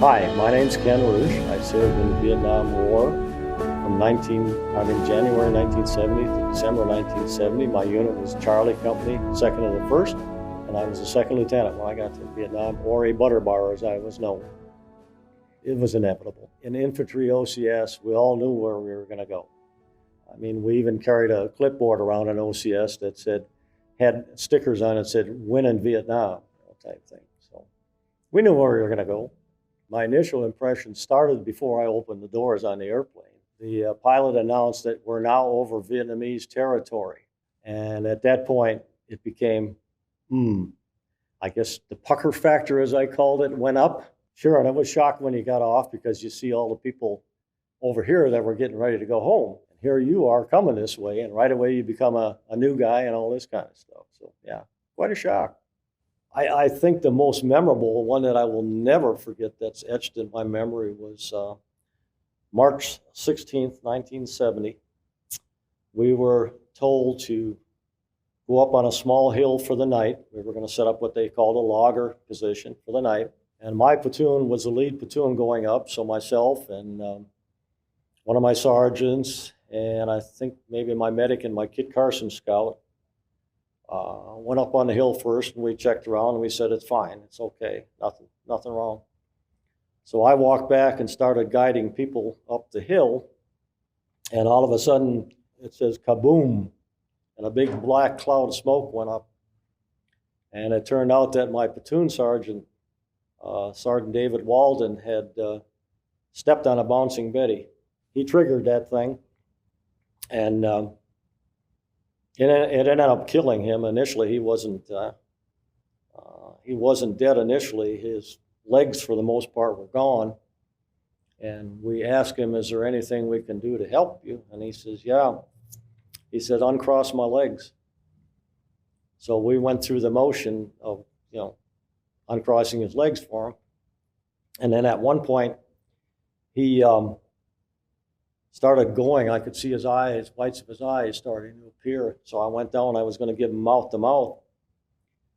Hi, my name's Ken Ruesch. I served in the Vietnam War from January 1970 to December 1970. My unit was Charlie Company, second of the 1st, and I was a second lieutenant when I got to Vietnam, or a butter bar as I was known. It was inevitable. In infantry OCS, we all knew where we were going to go. I mean, we even carried a clipboard around an OCS that had stickers on it that said, "Win in Vietnam," type thing. So we knew where we were going to go. My initial impression started before I opened the doors on the airplane. The pilot announced that we're now over Vietnamese territory. And at that point, it became, I guess the pucker factor, as I called it, went up. Sure, and I was shocked when you got off because you see all the people over here that were getting ready to go home. And here you are coming this way, and right away you become a new guy and all this kind of stuff. So yeah, quite a shock. I think the most memorable one that I will never forget that's etched in my memory was March 16th, 1970. We were told to go up on a small hill for the night. We were going to set up what they called a logger position for the night. And my platoon was the lead platoon going up, so myself and one of my sergeants, and I think maybe my medic and my Kit Carson scout, went up on the hill first, and we checked around, and we said, "It's fine, it's okay, nothing wrong." So I walked back and started guiding people up the hill, and all of a sudden, it says kaboom, and a big black cloud of smoke went up. And it turned out that my platoon sergeant, Sergeant David Walden, had stepped on a bouncing Betty. He triggered that thing, and it ended up killing him initially. He wasn't dead initially. His legs, for the most part, were gone. And we asked him, "Is there anything we can do to help you?" And he says, "Yeah." He said, "Uncross my legs." So we went through the motion of, uncrossing his legs for him. And then at one point, he started going. I could see his eyes, whites of his eyes starting to appear. So I went down, I was going to give him mouth to mouth.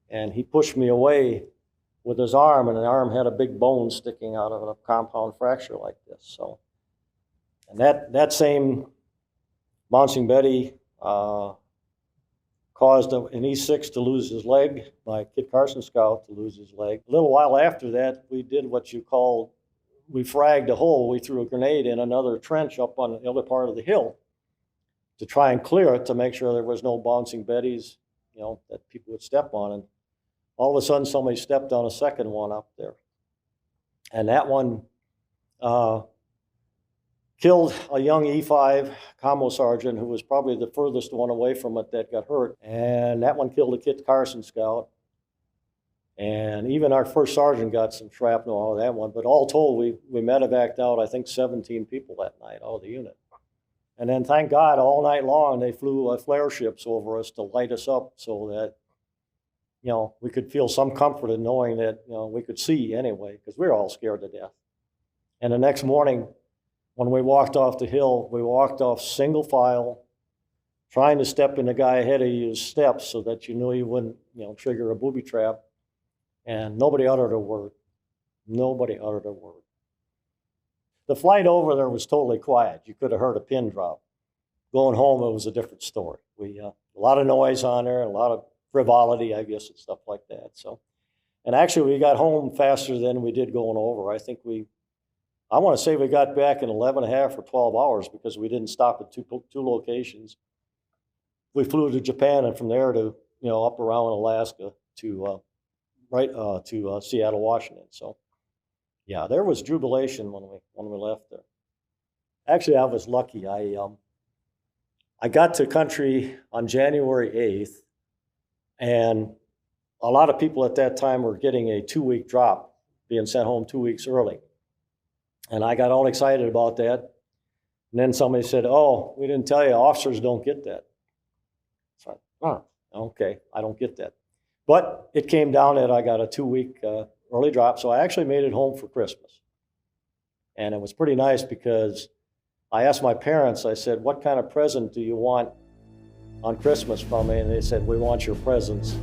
And he pushed me away with his arm, and the arm had a big bone sticking out of it, a compound fracture like this. So, and that same bouncing Betty caused an E6 to lose his leg, my Kit Carson scout to lose his leg. A little while after that, we did what you call, we fragged a hole. We threw a grenade in another trench up on the other part of the hill to try and clear it, to make sure there was no bouncing Betties, that people would step on. And all of a sudden, somebody stepped on a second one up there. And that one killed a young E5 commo sergeant who was probably the furthest one away from it that got hurt. And that one killed a Kit Carson scout. And even our first sergeant got some shrapnel out of that one. But all told, we medevaced out, I think, 17 people that night, all the unit. And then, thank God, all night long, they flew flare ships over us to light us up so that, we could feel some comfort in knowing that, we could see anyway, because we were all scared to death. And the next morning, when we walked off the hill, we walked off single file, trying to step in the guy ahead of you's steps so that you knew you wouldn't, trigger a booby trap. And nobody uttered a word. Nobody uttered a word. The flight over there was totally quiet. You could have heard a pin drop. Going home, it was a different story. A lot of noise on there, a lot of frivolity, I guess, and stuff like that. So, and actually, we got home faster than we did going over. I want to say we got back in 11 and a half or 12 hours because we didn't stop at two locations. We flew to Japan, and from there to, up around Alaska to Seattle, Washington. So, yeah, there was jubilation when we left there. Actually, I was lucky. I got to country on January 8th, and a lot of people at that time were getting a 2-week drop, being sent home 2 weeks early. And I got all excited about that. And then somebody said, "Oh, we didn't tell you, officers don't get that." So, okay, I don't get that. But it came down that I got a 2-week early drop, so I actually made it home for Christmas. And it was pretty nice because I asked my parents, I said, "What kind of present do you want on Christmas from me?" And they said, "We want your presents."